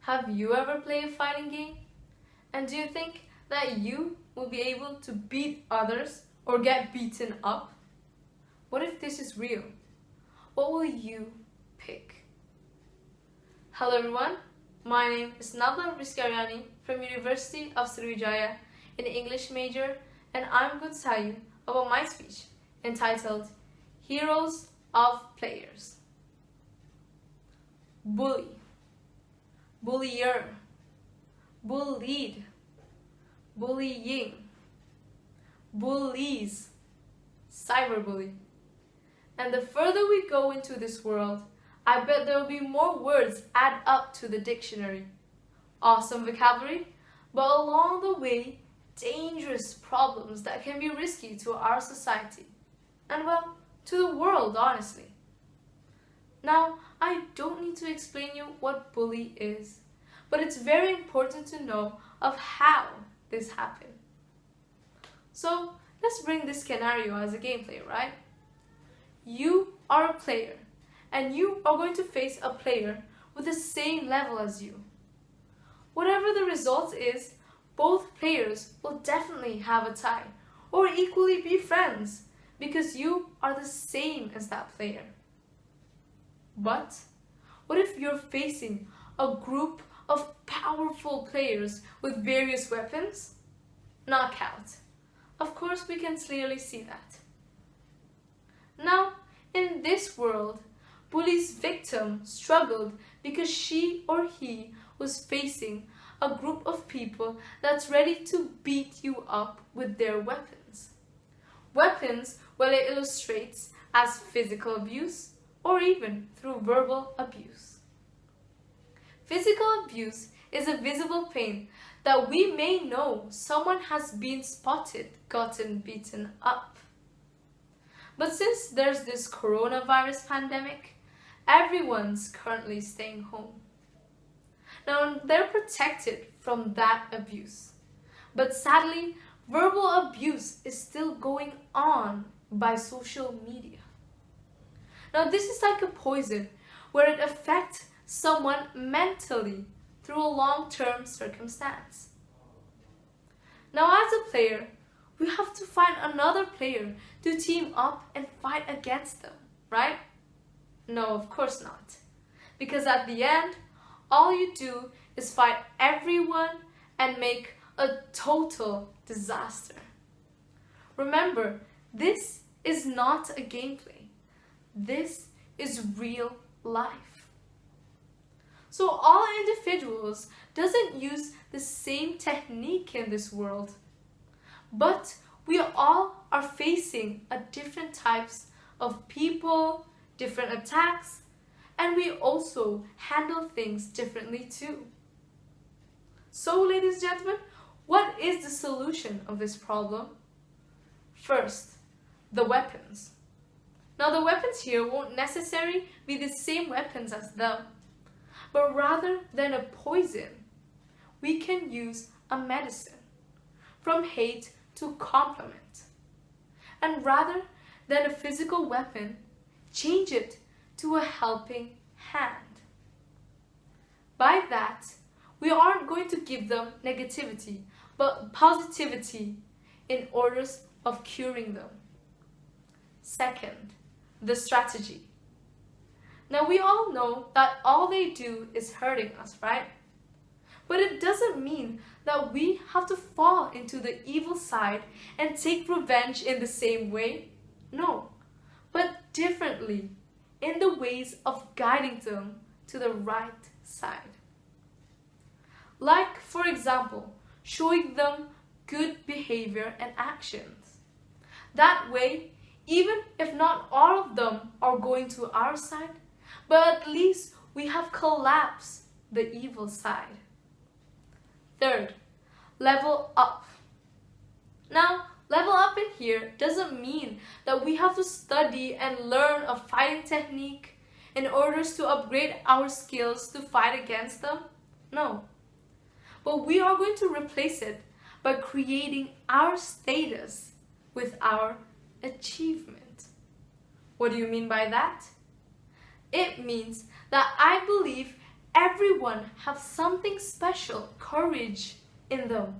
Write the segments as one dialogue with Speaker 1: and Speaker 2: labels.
Speaker 1: Have you ever played a fighting game? And do you think that you will be able to beat others or get beaten up? What if this is real? What will you pick? Hello everyone, my name is Nabila Rizky Aryani from University of Sriwijaya in English major, and I'm going to tell you about my speech entitled Heroes of Players. Bully, bullier, bullied, bullying, bullies, cyberbully. And the further we go into this world, I bet there will be more words add up to the dictionary. Awesome vocabulary, but along the way, dangerous problems that can be risky to our society. And well, to the world, honestly. Now, I don't need to explain you what bully is, but it's very important to know of how this happened. So, let's bring this scenario as a gameplay, right? You are a player, and you are going to face a player with the same level as you. Whatever the result is, both players will definitely have a tie, or equally be friends, because you are the same as that player. But what if you're facing a group of powerful players with various weapons? Knockout. Of course, we can clearly see that. Now, in this world, bully's victim struggled because she or he was facing a group of people that's ready to beat you up with their weapons. Weapons, well, it illustrates as physical abuse or even through verbal abuse. Physical abuse is a visible pain that we may know someone has been spotted, gotten beaten up. But since there's this coronavirus pandemic, everyone's currently staying home. Now, they're protected from that abuse. But sadly, verbal abuse is still going on by social media. Now, this is like a poison where it affects someone mentally through a long-term circumstance. Now, as a player, we have to find another player to team up and fight against them, right? No, of course not. Because at the end, all you do is fight everyone and make a total disaster. Remember, this is not a gameplay. This is real life. So all individuals doesn't use the same technique in this world, but we all are facing a different types of people, different attacks, and we also handle things differently too. So, ladies and gentlemen, what is the solution of this problem? First, the weapons. Now, the weapons here won't necessarily be the same weapons as them, but rather than a poison, we can use a medicine, from hate to compliment. And rather than a physical weapon, change it to a helping hand. By that, we aren't going to give them negativity, but positivity in orders of curing them. Second, the strategy. Now, we all know that all they do is hurting us, right? But it doesn't mean that we have to fall into the evil side and take revenge in the same way. No, but differently, in the ways of guiding them to the right side. Like, for example, showing them good behavior and actions. That way, even if not all of them are going to our side, but at least we have collapsed the evil side. Third, level up. Now, level up in here doesn't mean that we have to study and learn a fighting technique in order to upgrade our skills to fight against them. No. But we are going to replace it by creating our status with our achievement. What do you mean by that? It means that I believe everyone have something special, courage in them.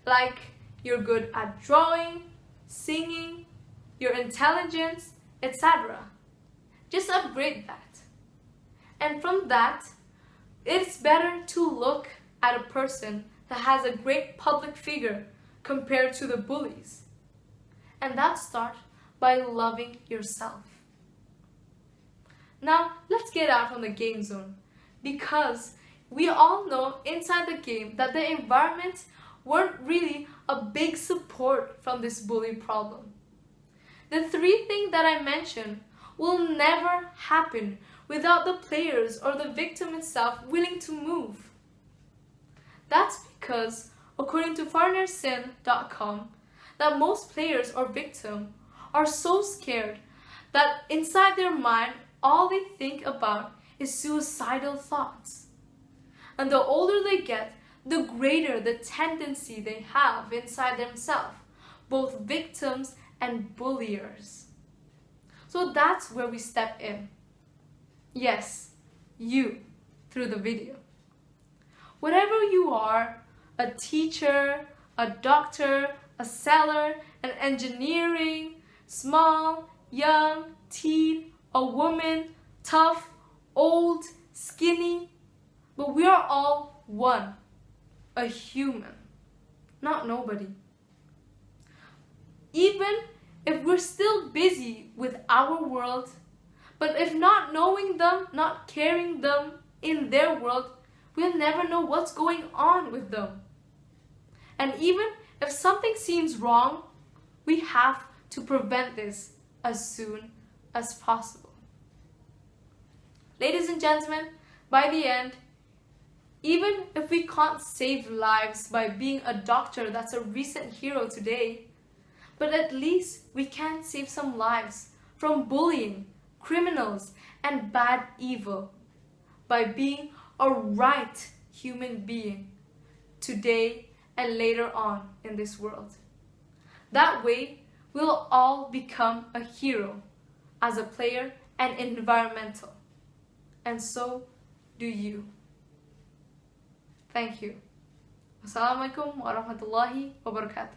Speaker 1: Like you're good at drawing, singing, your intelligence, etc. Just upgrade that. And from that, it's better to look at a person that has a great public figure compared to the bullies. And that starts by loving yourself. Now, let's get out from the game zone, because we all know inside the game that the environment weren't really a big support from this bully problem. The three things that I mentioned will never happen without the players or the victim itself willing to move. That's because, according to foreignersin.com, that most players or victims are so scared that inside their mind all they think about is suicidal thoughts. And the older they get, the greater the tendency they have inside themselves, both victims and bulliers. So that's where we step in. Yes, you, through the video. Whatever you are, a teacher, a doctor, a seller, an engineering, small, young, teen, a woman, tough, old, skinny, but we are all one, a human, not nobody. Even if we're still busy with our world, but if not knowing them, not caring them in their world, we'll never know what's going on with them. And even if something seems wrong, we have to prevent this as soon as possible. Ladies and gentlemen, by the end, even if we can't save lives by being a doctor that's a recent hero today, but at least we can save some lives from bullying, criminals, and bad evil by being a right human being today and later on in this world. That way, we'll all become a hero as a player and environmental. And so do you. Thank you. Wassalamualaikum warahmatullahi wabarakatuh.